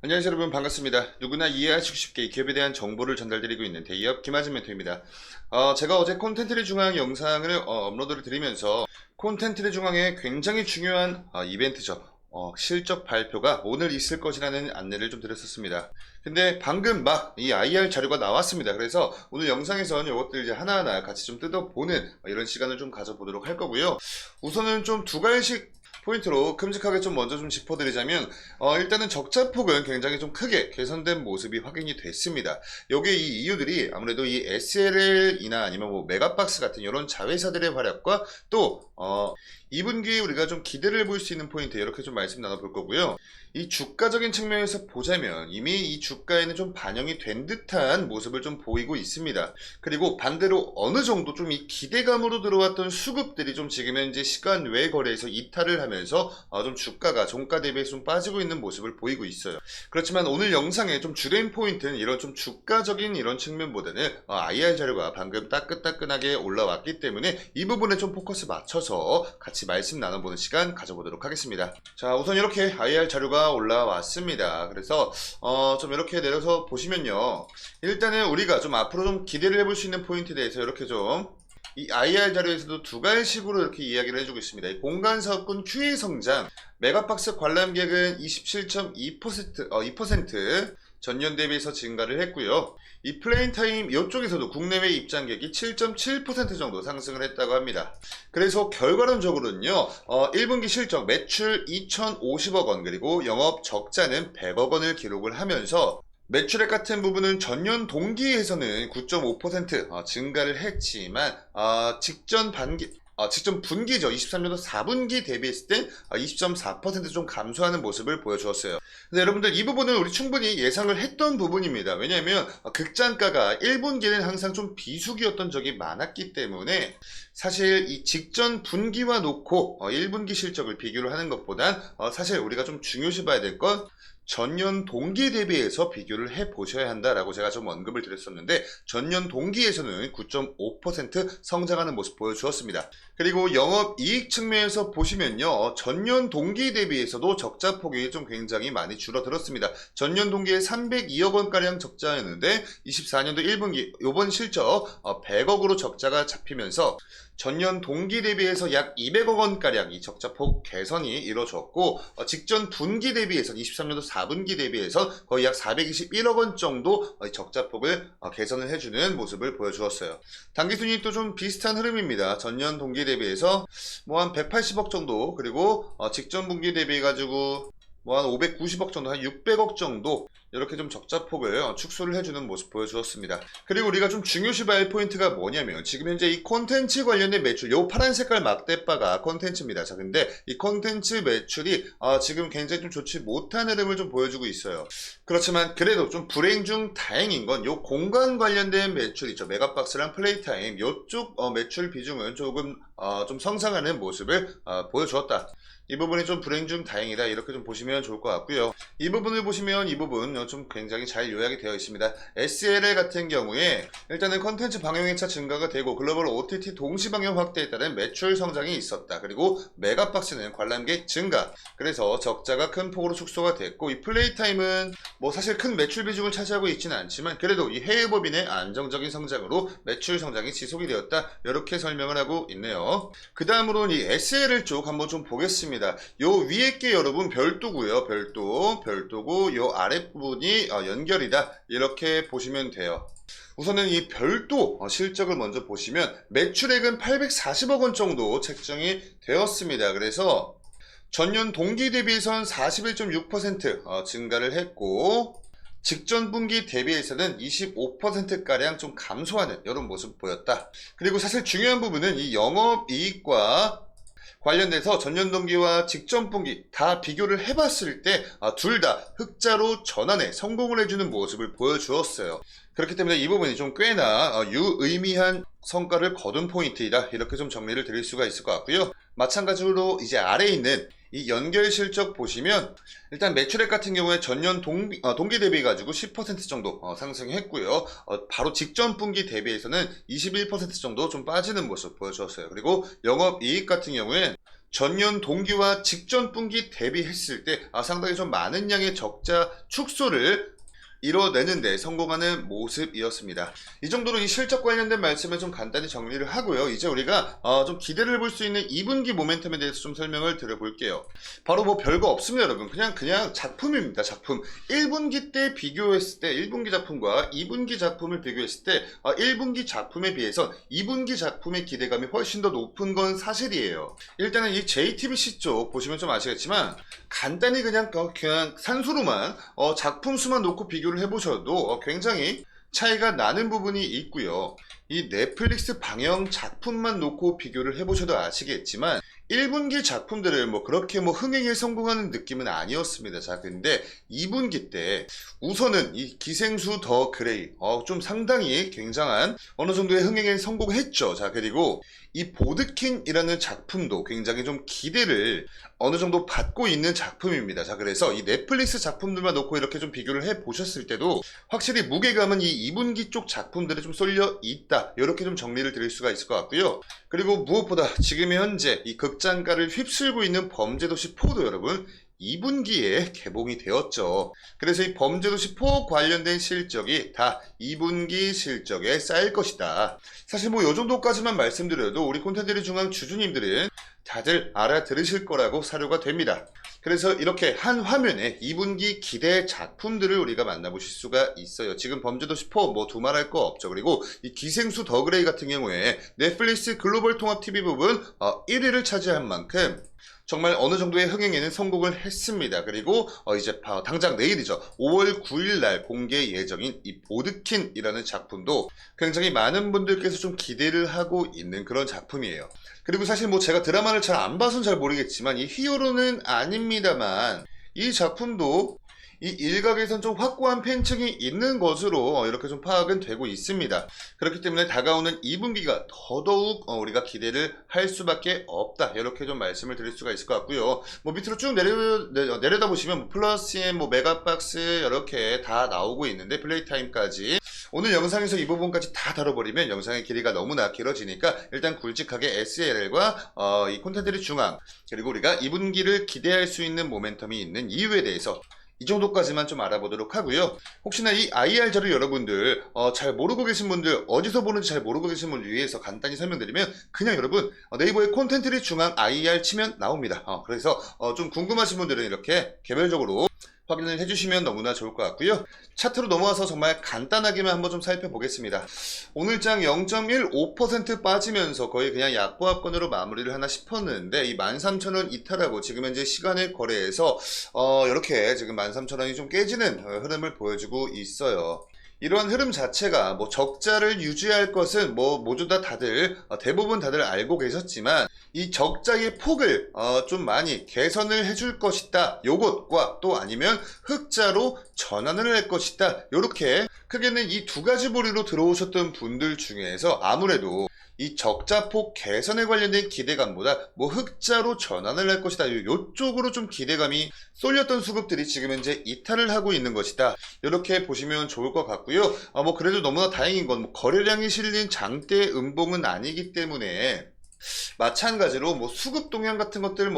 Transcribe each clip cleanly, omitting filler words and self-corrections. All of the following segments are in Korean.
안녕하세요 여러분, 반갑습니다. 누구나 이해하시고 쉽게 기업에 대한 정보를 전달드리고 있는 대기업 김하진 멘토입니다. 제가 어제 콘텐츠리 중앙 영상을 업로드를 드리면서 콘텐츠리 중앙에 굉장히 중요한 이벤트죠. 실적 발표가 오늘 있을 것이라는 안내를 좀 드렸었습니다. 근데 방금 막 이 IR 자료가 나왔습니다. 그래서 오늘 영상에서는 이것들 이제 하나하나 같이 좀 뜯어보는 이런 시간을 좀 가져보도록 할 거고요. 우선은 좀 두 가지씩 포인트로 큼직하게 좀 먼저 좀 짚어드리자면, 일단은 적자폭은 굉장히 좀 크게 개선된 모습이 확인이 됐습니다. 요게 이 이유들이 아무래도 이 SLL이나 아니면 뭐 메가박스 같은 이런 자회사들의 활약과 또 2분기에 우리가 좀 기대를 볼 수 있는 포인트, 이렇게 좀 말씀 나눠볼 거고요. 이 주가적인 측면에서 보자면 이미 이 주가에는 좀 반영이 된 듯한 모습을 좀 보이고 있습니다. 그리고 반대로 어느 정도 좀 이 기대감으로 들어왔던 수급들이 좀 지금 현재 시간 외 거래에서 이탈을 하면서 좀 주가가 종가 대비해서 좀 빠지고 있는 모습을 보이고 있어요. 그렇지만 오늘 영상의 좀 주된 포인트는 이런 좀 주가적인 이런 측면보다는 IR 자료가 방금 따끈따끈하게 올라왔기 때문에 이 부분에 좀 포커스 맞춰서 같이 말씀 나눠보는 시간 가져보도록 하겠습니다. 자, 우선 이렇게 IR 자료가 올라왔습니다. 그래서 좀 이렇게 내려서 보시면요, 일단은 우리가 좀 앞으로 좀 기대를 해볼 수 있는 포인트에 대해서 이렇게 좀 이 IR 자료에서도 두 가지식으로 이렇게 이야기를 해주고 있습니다. 이 공간사업군 QA 성장, 메가박스 관람객은 27.2% 2% 전년 대비해서 증가를 했고요. 이 플레인타임 이쪽에서도 국내외 입장객이 7.7% 정도 상승을 했다고 합니다. 그래서 결과론적으로는요, 1분기 실적 매출 2,050억 원, 그리고 영업 적자는 100억 원을 기록을 하면서 매출액 같은 부분은 전년 동기에서는 9.5% 증가를 했지만 직전 분기죠. 23년도 4분기 대비했을 땐 20.4% 좀 감소하는 모습을 보여주었어요. 근데 여러분들 이 부분은 우리 충분히 예상을 했던 부분입니다. 왜냐하면 극장가가 1분기는 항상 좀 비수기였던 적이 많았기 때문에 사실 이 직전 분기와 놓고 1분기 실적을 비교를 하는 것보단 사실 우리가 좀 중요시 봐야 될 건 전년 동기 대비해서 비교를 해 보셔야 한다라고 제가 좀 언급을 드렸었는데, 전년 동기에서는 9.5% 성장하는 모습 보여주었습니다. 그리고 영업이익 측면에서 보시면요, 전년 동기 대비해서도 적자폭이 좀 굉장히 많이 줄어들었습니다. 전년 동기에 302억 원가량 적자였는데 24년도 1분기 요번 실적 100억으로 적자가 잡히면서 전년 동기 대비해서 약 200억 원가량 이 적자폭 개선이 이루어졌고, 직전 분기 대비해서 23년도 4분기 대비해서 거의 약 421억 원 정도 적자폭을 개선을 해주는 모습을 보여주었어요. 당기순이익도 좀 비슷한 흐름입니다. 전년 동기 대비해서 뭐 한 180억 정도, 그리고 직전 분기 대비해 가지고 뭐 한 590억 정도, 한 600억 정도 이렇게 좀 적자폭을 축소를 해주는 모습 보여주었습니다. 그리고 우리가 좀 중요시 봐야 할 포인트가 뭐냐면, 지금 현재 이 콘텐츠 관련된 매출, 요 파란 색깔 막대바가 콘텐츠입니다. 자, 근데 이 콘텐츠 매출이 지금 굉장히 좀 좋지 못한 흐름을 좀 보여주고 있어요. 그렇지만 그래도 좀 불행 중 다행인 건 요 공간 관련된 매출 있죠. 메가박스랑 플레이타임 요쪽 매출 비중은 조금 좀 성장하는 모습을 보여주었다. 이 부분이 좀 불행 중 다행이다, 이렇게 좀 보시면 좋을 것 같고요. 이 부분을 보시면 이 부분 좀 굉장히 잘 요약이 되어 있습니다. SLL 같은 경우에 일단은 컨텐츠 방영회차 증가가 되고 글로벌 OTT 동시 방영 확대에 따른 매출 성장이 있었다. 그리고 메가박스는 관람객 증가, 그래서 적자가 큰 폭으로 축소가 됐고, 이 플레이타임은 뭐 사실 큰 매출 비중을 차지하고 있지는 않지만 그래도 이 해외 법인의 안정적인 성장으로 매출 성장이 지속이 되었다, 이렇게 설명을 하고 있네요. 그 다음으로는 이 SLL 쪽 한번 좀 보겠습니다. 요 위에 게 여러분 별도고요. 별도고 요 아랫부분이 연결이다, 이렇게 보시면 돼요. 우선은 이 별도 실적을 먼저 보시면 매출액은 840억 원 정도 책정이 되었습니다. 그래서 전년 동기 대비해서는 41.6% 증가를 했고, 직전 분기 대비해서는 25%가량 좀 감소하는 이런 모습 보였다. 그리고 사실 중요한 부분은 이 영업이익과 관련돼서 전년 동기와 직전 분기 다 비교를 해봤을 때 둘 다 흑자로 전환에 성공을 해주는 모습을 보여주었어요. 그렇기 때문에 이 부분이 좀 꽤나 유의미한 성과를 거둔 포인트이다, 이렇게 좀 정리를 드릴 수가 있을 것 같고요. 마찬가지로 이제 아래에 있는 이 연결 실적 보시면 일단 매출액 같은 경우에 전년 동기 대비 가지고 10% 정도 상승했고요. 바로 직전 분기 대비해서는 21% 정도 좀 빠지는 모습 보여주었어요. 그리고 영업이익 같은 경우에 전년 동기와 직전 분기 대비했을 때 상당히 좀 많은 양의 적자 축소를 이뤄내는데 성공하는 모습이었습니다. 이 정도로 이 실적 관련된 말씀을 좀 간단히 정리를 하고요. 이제 우리가 좀 기대를 볼 수 있는 2분기 모멘텀에 대해서 좀 설명을 드려볼게요. 바로 뭐 별거 없습니다, 여러분. 그냥 작품입니다. 작품. 1분기 때 비교했을 때 1분기 작품과 2분기 작품을 비교했을 때 1분기 작품에 비해서 2분기 작품의 기대감이 훨씬 더 높은 건 사실이에요. 일단은 이 JTBC 쪽 보시면 좀 아시겠지만 간단히 그냥 산수로만 작품 수만 놓고 비교를 해보셔도 굉장히 차이가 나는 부분이 있고요. 이 넷플릭스 방영 작품만 놓고 비교를 해보셔도 아시겠지만 1분기 작품들을 그렇게 흥행에 성공하는 느낌은 아니었습니다. 자, 근데 2분기 때 우선은 이 기생수 더 그레이 좀 상당히 굉장한 어느 정도의 흥행에 성공했죠. 자, 그리고 이 보드킨이라는 작품도 굉장히 좀 기대를 어느 정도 받고 있는 작품입니다. 자, 그래서 이 넷플릭스 작품들만 놓고 이렇게 좀 비교를 해 보셨을 때도 확실히 무게감은 이 2분기 쪽 작품들에 좀 쏠려 있다, 이렇게 좀 정리를 드릴 수가 있을 것 같고요. 그리고 무엇보다 지금 현재 이 극장가를 휩쓸고 있는 범죄도시 4도 여러분 2분기에 개봉이 되었죠. 그래서 이 범죄도시 4 관련된 실적이 다 2분기 실적에 쌓일 것이다. 사실 요 정도까지만 말씀드려도 우리 콘텐츠리 중앙 주주님들은 다들 알아들으실 거라고 사료가 됩니다. 그래서 이렇게 한 화면에 2분기 기대 작품들을 우리가 만나보실 수가 있어요. 지금 범죄도시 4 두말할 거 없죠. 그리고 이 기생수 더 그레이 같은 경우에 넷플릭스 글로벌 통합 TV 부분 1위를 차지한 만큼 정말 어느 정도의 흥행에는 성공을 했습니다. 그리고 이제 당장 내일이죠. 5월 9일 날 공개 예정인 이 보드킨이라는 작품도 굉장히 많은 분들께서 좀 기대를 하고 있는 그런 작품이에요. 그리고 사실 제가 드라마를 잘 안 봐서는 잘 모르겠지만 이 히어로는 아닙니다만 이 작품도 이 일각에선 좀 확고한 팬층이 있는 것으로 이렇게 좀 파악은 되고 있습니다. 그렇기 때문에 다가오는 2분기가 더더욱 우리가 기대를 할 수밖에 없다, 이렇게 좀 말씀을 드릴 수가 있을 것 같고요. 밑으로 쭉 내려다 보시면 플러스엔 메가박스 이렇게 다 나오고 있는데 플레이타임까지 오늘 영상에서 이 부분까지 다 다뤄버리면 영상의 길이가 너무나 길어지니까 일단 굵직하게 SLL과 이 콘텐츠리 중앙, 그리고 우리가 2분기를 기대할 수 있는 모멘텀이 있는 이유에 대해서 이 정도까지만 좀 알아보도록 하고요. 혹시나 이 IR 자료 여러분들 잘 모르고 계신 분들, 어디서 보는지 잘 모르고 계신 분들 위해서 간단히 설명드리면 그냥 여러분 네이버에 콘텐츠리 중앙 IR 치면 나옵니다. 그래서 좀 궁금하신 분들은 이렇게 개별적으로 확인을 해주시면 너무나 좋을 것 같고요. 차트로 넘어와서 정말 간단하게만 한번 좀 살펴보겠습니다. 오늘장 0.15% 빠지면서 거의 그냥 약보합권으로 마무리를 하나 싶었는데 이 13,000원 이탈하고 지금 현재 시간의 거래에서 이렇게 지금 13,000원이 좀 깨지는 흐름을 보여주고 있어요. 이러한 흐름 자체가 적자를 유지할 것은 모두 다 대부분 다들 알고 계셨지만 이 적자의 폭을 좀 많이 개선을 해줄 것이다, 요것과 또 아니면 흑자로 전환을 할 것이다, 요렇게 크게는 이 두 가지 부류로 들어오셨던 분들 중에서 아무래도 이 적자폭 개선에 관련된 기대감보다 흑자로 전환을 할 것이다, 요쪽으로 좀 기대감이 쏠렸던 수급들이 지금 현재 이탈을 하고 있는 것이다, 이렇게 보시면 좋을 것 같고요. 그래도 너무나 다행인 건 거래량이 실린 장대 음봉은 아니기 때문에 마찬가지로 수급 동향 같은 것들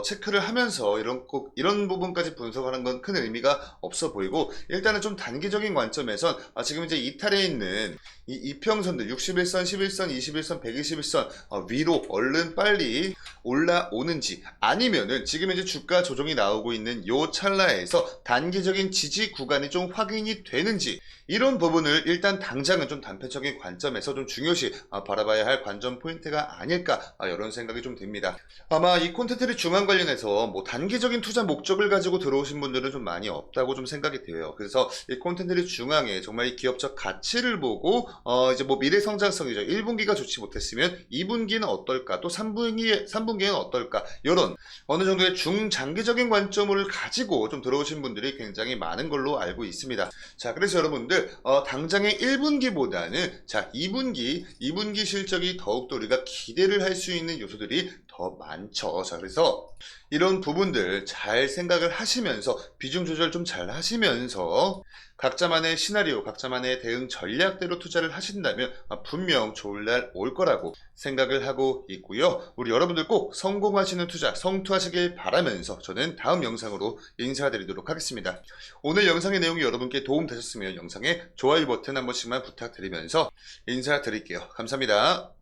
체크를 하면서 이런 부분까지 분석하는 건 큰 의미가 없어 보이고, 일단은 좀 단기적인 관점에선 지금 이제 이탈해 있는 이 이평선들 61선, 11선, 21선, 121선 위로 얼른 빨리 올라오는지, 아니면은 지금 이제 주가 조정이 나오고 있는 요 찰나에서 단기적인 지지 구간이 좀 확인이 되는지, 이런 부분을 일단 당장은 좀 단편적인 관점에서 좀 중요시 바라봐야 할 관점 포인트가 아니 아닐까 이런 생각이 좀 듭니다. 아마 이 콘텐츠 중앙 관련해서 뭐 단기적인 투자 목적을 가지고 들어오신 분들은 좀 많이 없다고 좀 생각이 돼요. 그래서 이 콘텐츠 중앙에 정말 이 기업적 가치를 보고 이제 뭐 미래 성장성이죠. 1분기가 좋지 못했으면 2분기는 어떨까, 또 3분기에는 어떨까, 이런 어느 정도의 중장기적인 관점을 가지고 좀 들어오신 분들이 굉장히 많은 걸로 알고 있습니다. 자, 그래서 여러분들 당장의 1분기보다는 자 2분기 실적이 더욱더 우리가 기대를 할 수 있는 요소들이 더 많죠. 자, 그래서 이런 부분들 잘 생각을 하시면서 비중 조절 좀 잘 하시면서 각자만의 시나리오, 각자만의 대응 전략대로 투자를 하신다면 분명 좋을 날 올 거라고 생각을 하고 있고요. 우리 여러분들 꼭 성공하시는 투자, 성투하시길 바라면서 저는 다음 영상으로 인사드리도록 하겠습니다. 오늘 영상의 내용이 여러분께 도움 되셨으면 영상에 좋아요 버튼 한 번씩만 부탁드리면서 인사드릴게요. 감사합니다.